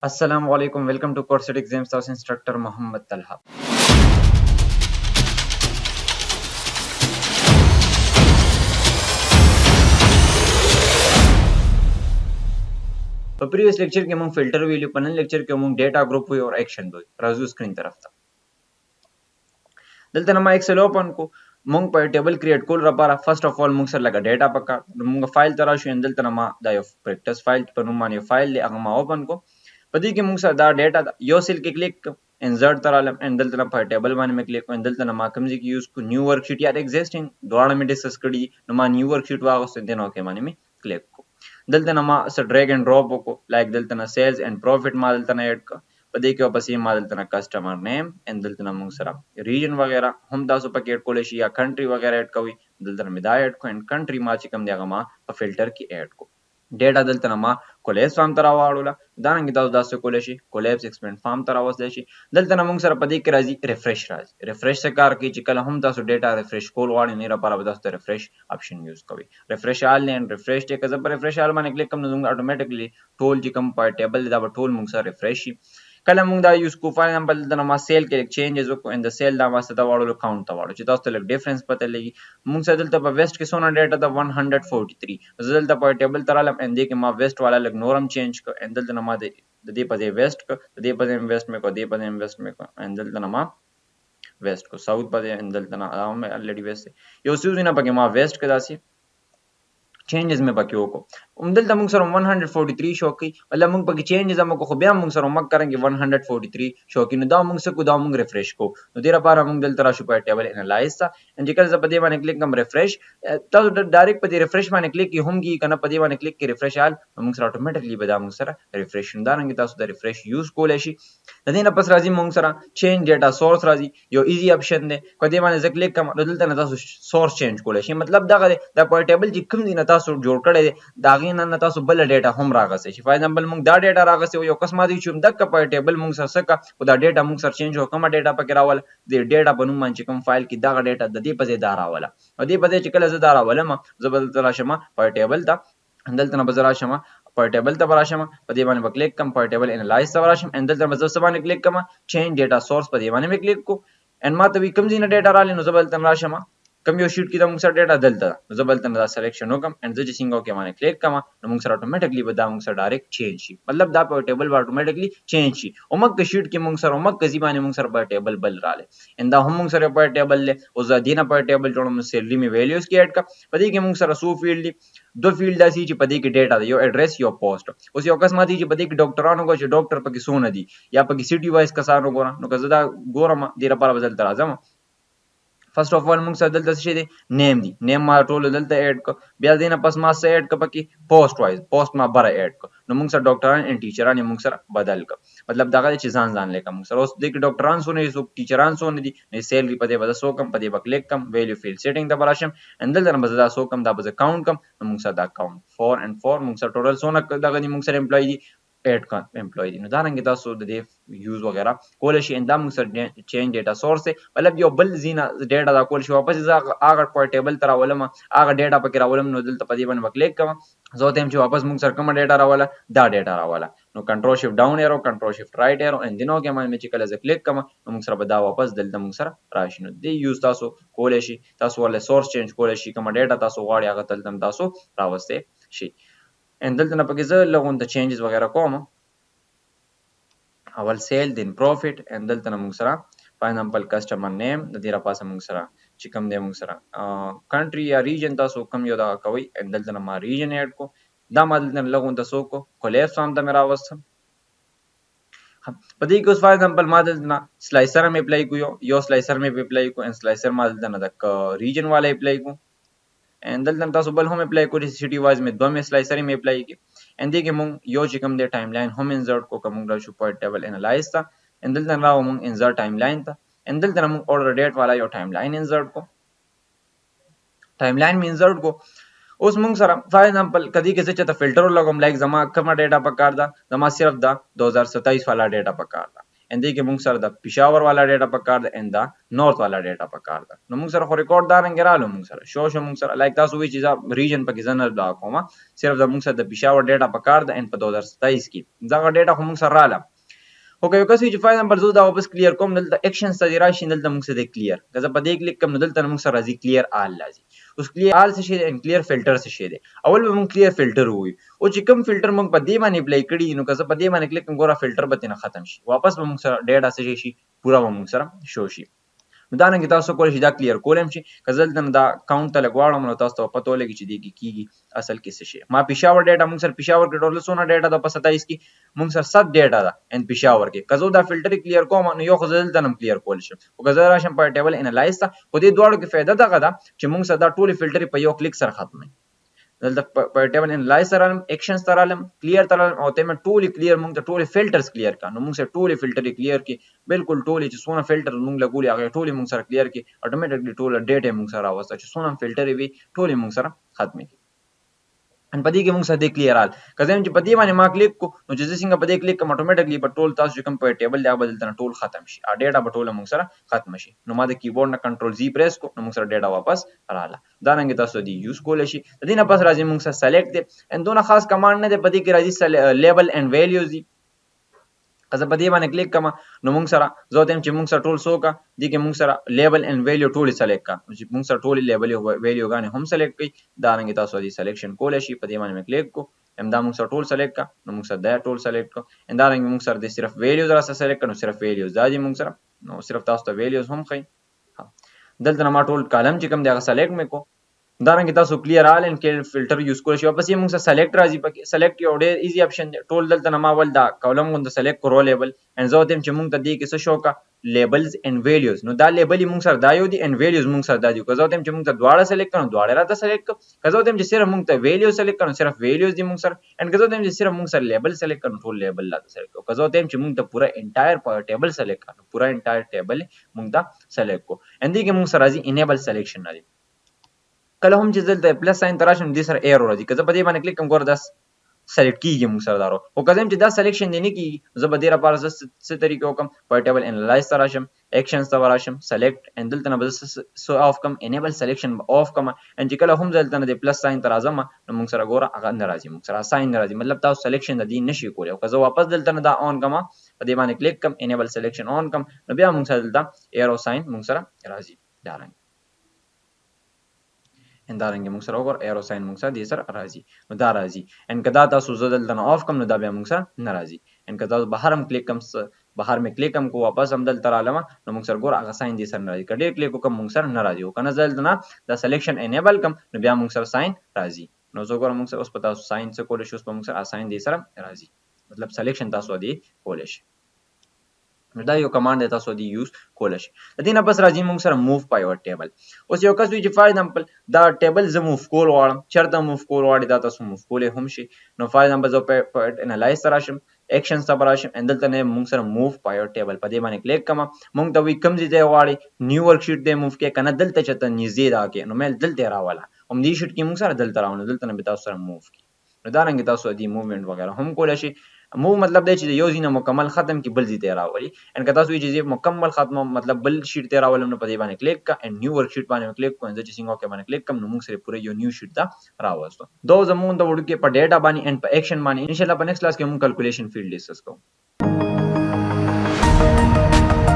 अस्सलाम वालेकुम welcome to Coursat exams house instructor Mohammad Talha. Previous lecture के हम फिल्टर वैल्यू पनल लेक्चर के हम डेटा ग्रुप हुई और एक्शन हुई राजू स्क्रीन तरफ था दलते नमा एक्सेल ओपन को मुंग पर टेबल क्रिएट कोल रपारा फर्स्ट ऑफ ऑल मुंग सर लगा डेटा पक्का मुंग फाइल तरह शु दलते नमा दा यो प्रैक्टिस फाइल पर नुमान यो फाइल ले अगमा ओपन को पदी के मुंग सर दा डेटा यो सिल के क्लिक इंसर्ट तरह एंड दलते नमा पर टेबल मान में क्लिक एंड दलते नमा कम जी की यूज को न्यू वर्कशीट या एग्जिस्टिंग दोबारा में डिस्कस करी नुमा न्यू वर्कशीट वागो से देनो के माने में क्लिक को दलते नमा स ड्रैग एंड ड्रॉप को लाइक दलते ना सेल्स एंड प्रॉफिट मा दलते ना ऐड का पदी के वापस ये मा दलते ना कस्टमर नेम एंड दलते ना मुंग सरा रीजन वगैरह हम दासो पैकेट कोलेशी या कंट्री वगैरह ऐड कवी दलते ना मिदा ऐड को एंड कंट्री मा चिकम दिया मा फिल्टर की ऐड को डेटा दलते नमा कोलेब्स फार्म तरा वाडूला दानंगी दास दास कोलेशी कोलेब्स एक्सपेंड फार्म तरा वस देशी दलते ना मुंग सरा पदी के राजी रिफ्रेश से कार की चिकल हम दासो डेटा रिफ्रेश कोल वाडी नेरा पारा बदास रिफ्रेश ऑप्शन यूज कवी रिफ्रेश आल ने रिफ्रेश टे कजब रिफ्रेश आल माने क्लिक कम दूंगा ऑटोमेटिकली टोल जी कम पर टेबल दा टोल मुंग सरा रिफ्रेश कल मुंग दा यूज को फॉर एग्जांपल द नमा सेल के चेंजेस को इन द सेल दा वास्ते दा वाडो काउंट दा वाडो चिता तो डिफरेंस पता लगी मुंग सा दलता वेस्ट के सोना डेटा दा 143 दलता पर टेबल तरालम एंड दे के मा वेस्ट वाला लग नोरम चेंज को एंड दलता नमा दे पदे वेस्ट को दे पदे वेस्ट में को दे पदे वेस्ट में को एंड दलता नमा वेस्ट को साउथ पदे एंड दलता ना ऑलरेडी वेस्ट यो यूज ना पके मा वेस्ट के दासी चेंजेस में बाकी को उमदल तमुंग सर 143 शौकी मतलब मुंग पकी चेंजेस हमको खुबिया मुंग सर मक करेंगे 143 शौकी न दा मुंग से कुदा मुंग रिफ्रेश को तो तेरा पारा मुंग दल तरा सुपर टेबल एनालाइज था एंड जिकल ज पदे माने क्लिक कम रिफ्रेश तब डायरेक्ट पदे रिफ्रेश माने क्लिक की हम की कना पदे माने क्लिक की रिफ्रेश आल मुंग सर ऑटोमेटिकली बदा मुंग सर रिफ्रेश दारंगे ता सुदा रिफ्रेश यूज को लेशी तदीना पस राजी मुंग सर चेंज डेटा सोर्स राजी यो इजी ऑप्शन दे पदे माने ज क्लिक कम दल तना ता सोर्स चेंज को लेशी मतलब दा पर टेबल जिकम दिना ता जोड़ कड़े दागी न तासु बल डेटा हम रागसे फॉर एग्जांपल मुंग दा डेटा रागसे यो अकस्मात चुम दक पर टेबल मुंग सर सका उदा डेटा मुंग सर चेंज हो कमा डेटा पके रावल दे डेटा बनू मान चिकम फाइल की दागा डेटा ददी पजे दारा वाला अदी पजे चिकल ज दारा वाला मा जबल तला शमा पर टेबल ता अंदल तना बजरा शमा पर टेबल ता बराशमा पदे माने क्लिक कम पर टेबल एनालाइज ता बराशम अंदल तना बजर सबाने क्लिक कमा चेंज डेटा सोर्स पदे माने में क्लिक को एंड मा तभी कम जीना डेटा राले नो जबल तना राशमा कम यो शीट की मुंग सर डेटा दलता जबल तना सिलेक्शन हो कम एंड जज सिंगो के माने क्लिक कमा मुंग सर ऑटोमेटिकली बदा मुंग सर डायरेक्ट चेंज शी मतलब दा पर टेबल ऑटोमेटिकली चेंज शी उमक के शीट की मुंग सर उमक कजी माने मुंग सर पर टेबल बल राले एंड दा हम मुंग सर पर टेबल ले उस दीना पर टेबल जोड़ में सैलरी में वैल्यूज की ऐड का पदी के मुंग सर सो फील्ड दो फील्ड दा सी पदी के डेटा यो एड्रेस यो पोस्ट उसी अकस्मात जी पदी के डॉक्टरानो को डॉक्टर पकी सोन दी या पकी सिटी वाइज कसानो गोरा नो कजदा गोरा दीरा पर बदल तरा जमा फर्स्ट ऑफ ऑल मुंग सर दलता से नेम दी नेम मा टोल दलता ऐड को बिया देना पस मा से ऐड को पकी पोस्ट वाइज पोस्ट मा बरा ऐड को नो मुंग सर डॉक्टरान एंड टीचरान मुंग सर बदल को मतलब दागा चीजान जान लेका मुंग सर उस देख डॉक्टरान सोने सो टीचरान सोने दी ने सैलरी पदे बदा सो कम पदे बकलेक कम वैल्यू फील्ड सेटिंग दा बराशम एंड दल तना बदा सो कम दा बजा काउंट कम मुंग सर दा काउंट 4 and 4 मुंग सर टोटल सोना दागा दी मुंग सर एम्प्लॉय दी ऐड का एम्प्लॉय दी दारंगे ता सो दे यूज वगैरह कोलेशी एंड दा मुंग सर चेंज डेटा सोर्स से मतलब यो बल जीना डेटा दा कोलेशी वापस आगर पर टेबल तरा वलमा आगर डेटा पकरा वलम नो दल तपदी बन बकलेक कम जो तेम वापस मुंग सर कम डेटा रावाला दा डेटा रावाला नो control shift down arrow control shift right arrow and दिनो के मन में चिकल एज क्लिक कम मुंग सर बदा वापस दल मुंग सर राशिनो दे यूज तासो कोलेशी तासो वाले सोर्स चेंज कोलेशी कम डेटा तासो वाड़ी आगर तल तम तासो रावस्ते शी एंड दल तना पके ज लोगों द चेंजेस वगैरह कोम अवल सेल दिन प्रॉफिट एंड दल तना मुंग सरा फॉर एग्जांपल कस्टमर नेम दीरा पास मुंग सरा चिकम दे मुंग सरा कंट्री या रीजन तासो कम योदा कवई एंड दल तना मा रीजन ऐड को दा मा दल तना लोगों द सो को कोलेब्स फार्म दा मेरा अवस्था पदी को फॉर एग्जांपल मा दल तना स्लाइसर में अप्लाई को यो स्लाइसर में अप्लाई को एंड स्लाइसर मा दल तना द रीजन वाले अप्लाई को एंड दल तना तासो बल हम अप्लाई को सिटी वाइज में दो में स्लाइसर में अप्लाई की एंड देखिए मुंग यो चिकम दे टाइमलाइन हम इंसर्ट को कमुंग सुपर टेबल एनालाइज था एंड दल तना राव मुंग इंसर्ट टाइमलाइन था एंड दल तना मुंग ऑर्डर डेट वाला यो टाइमलाइन इंसर्ट को टाइमलाइन में इंसर्ट को उस मुंग सर फॉर एग्जांपल कदी के चता फिल्टर लगम लाइक जमा कमा डेटा पकार दा जमा सिर्फ दा 2027 वाला डेटा पकार दा ان دې کې موږ سره د پېښور والا ډیټا پکار ده ان دا نورث والا ډیټا پکار ده نو موږ سره خو ریکارډ دا رنګ رالو موږ سره شو موږ سره لایک تاسو وی چې ریجن پکې زنه بلا کومه صرف د موږ سره د پېښور ډیټا پکار ده ان په 2027 کې دا ډیټا خو موږ سره رااله اوکې یو کس چې فایل نمبر زو دا واپس کلیر کوم دلته اکشن ستاسو راشي دلته موږ سره کلیر که زه په دې کلیک کوم دلته موږ سره راځي کلیر آل لازم اوس کلیر آل څه شي ان کلیر فلټر څه شي دی اول به موږ کلیر فلټر وي او چې کوم فلټر موږ په دې باندې اپلای کړی نو که زه په دې باندې کلیک کوم ګوره فلټر به نه ختم شي واپس به موږ سره ډیټا څه شي پورا به موږ سره شو شي نو دا نه تاسو کولای شئ دا کلیر کولم شي که زلته دا کاونټ ته لګواړم نو تاسو ته پته ولګي چې دی کیږي اصل کې څه شي ما پېښور ډیټا موږ سره پېښور کې ټول سونه ډیټا د 27 کې موږ سره 7 ډیټا ده ان پېښور کې که زه دا فلټر کلیر کوم نو یو خو زلته نم کلیر کول شي او که زه راشم په ټیبل انالایز ته خو دې دواړو کې فائدہ دغه ده چې موږ سره دا ټول فلټر په یو کلیک سره ختمه دلته په ټیبل انالایز سره اکشنز ترالم کلیر ترالم او ته ټول کلیر موږ ته ټول فلټرز کلیر کا نو موږ سره ټول فلټر کلیر کی بالکل ټول چې سونه فلټر موږ لګولي هغه ټول موږ سره کلیر کی اتوماتیکلی ټول ډیټا موږ سره راوسته چې سونه فلټر وي ټول موږ سره ختمه کی ان پدې کې موږ سره د کلیر آل کله چې پدې باندې ما کلیک کو نو چې څنګه پدې کلیک کوم اتوماتیکلی په ټول تاسو کوم په ټیبل دا بدلته ټول ختم شي ا ډیټا په ټول موږ سره ختم شي نو ما د کیبورډ نه کنټرول زی پریس کو نو موږ سره ډیټا واپس رااله دا رنګ تاسو دی یوز کول شي د دې نه پس راځي موږ سره سلیکټ دي ان دونه خاص کمانډ نه دی پدې کې راځي لیبل اینڈ ویلیوز دي که په دې باندې کلیک کما نو موږ سره زه تم چې موږ سره ټول سوکا دي کې موږ سره لیبل اینڈ ویلیو ټول سلیکټ کا چې موږ سره ټول لیبل او ویلیو غانې هم سلیکټ کړي دا رنګ تاسو دی سلیکشن کول شي په دې باندې کلیک کو امدا موږ سره ټول سلیکټ کا نو موږ سره دا ټول سلیکټ کو ان دا رنګ موږ سره د صرف ویلیوز را سلیکټ کړو صرف ویلیوز دا دي موږ سره نو صرف تاسو ته ویلیوز هم خي دلته ما ټول کالم چې کوم دی هغه سلیکټ مې کو دا رنګ تاسو کلیر آل ان کې فلټر یوز کول شي واپس یې موږ سره سلیکټ راځي پکې سلیکټ یو ډېر ایزی اپشن دی ټول دلته ما ول دا کالم غوند سلیکټ کو رو لیبل ان زه تم چې موږ ته دی کې څه شو کا لیبلز اینڈ ویلیوز نو دا لیبل موږ سره دا یو دی ان ویلیوز موږ سره دا دی که زه تم چې موږ ته دواړه سلیکټ کړو دواړه راته سلیکټ کړو که زه تم چې صرف موږ ته ویلیو سلیکټ کړو صرف ویلیوز دی موږ سره ان که زه تم چې صرف موږ سره لیبل سلیکټ کړو ټول لیبل راته سلیکټ کړو که زه تم چې موږ ته پورا انټایر ټیبل سلیکټ کړو پورا انټایر ټیبل موږ ته سلیکټ کو ان دې کې موږ سره راځي انیبل سلیکشن راځي کله هم چې دلته پلس ساين تراشم دې سره ایرو راځي که زه په دې باندې کلیک کوم ګور داس سلیکټ کیږي موږ سره دارو او که چې دا سلیکشن دی نه کیږي زه به دې لپاره څه طریقې وکم په ټیبل انالایز تراشم اکشنز ته وراشم سلیکټ ان دلته نه بس سو اف کم انیبل سلیکشن اف کم ان چې کله هم دلته نه پلس ساين تر اعظم نو موږ سره ګوره هغه نه راځي موږ سره ساين نه راځي مطلب تاسو سلیکشن د دې نشي کولای او که زه واپس دلته نه دا اون کما په دې باندې کلیک کم انیبل سلیکشن اون کم نو بیا موږ سره دلته ایرو ساين موږ سره راځي دا رنګ ان دا رنګ موږ سره وګور ایرو ساين موږ سره دې سره راځي نو دا راځي ان کدا تاسو زدل دنه اف کم نو دا بیا موږ سره نه راځي ان کدا بهر هم کلیک کم بهر می کلیک کم کو واپس هم دل تر علامه نو موږ سره ګور هغه ساين دې سره نه راځي کډې کلیک کوم موږ سره نه راځي او کنه زل دنه دا سلیکشن انیبل کم نو بیا موږ سره ساين راځي نو زه ګور موږ سره اوس پتا ساين څه کول شي اوس موږ سره ساين دې سره راځي مطلب سلیکشن تاسو دې کول شي نو دا یو کمانډ دی تاسو دی یوز کول شي د دې نه پس راځي موږ سره موو پایوټ ټیبل اوس یو کس وی چې فار ایگزامپل دا ټیبل زه موو کول غواړم چرته موو کول غواړي دا تاسو موو کولې هم شي نو فار ایگزامپل زه په انالایز سره راشم اکشنز ته راشم اندلته نه موږ سره موو پایوټ ټیبل په دې باندې کلیک کوم موږ ته وی کم ځای دی غواړي نیو ورک شیټ دی موو کې کنه دلته چته نږدې دا کې نو مې دلته راواله هم دې شیټ کې موږ سره دلته راونه دلته نه تاسو سره موو کی نو دا رنګ تاسو دی موومېنټ وغیرہ هم کولای شي مو مطلب دی چې یو ځینه مکمل ختم کی بل ځای ته راولي ان که تاسو چې مکمل ختم مطلب بل شیټ ته راولم نو په دې باندې کلیک کا ان نیو ورک شیټ باندې کلیک کوئ چې څنګه کې باندې کلیک کوم نو موږ سره پوره یو نیو شیټ ته راوستو دو زمون د وړو کې په ډیټا باندې ان په اکشن باندې ان شاء الله په نیکسٹ کلاس کې موږ کیلکولیشن فیلډ ډیسکس کوو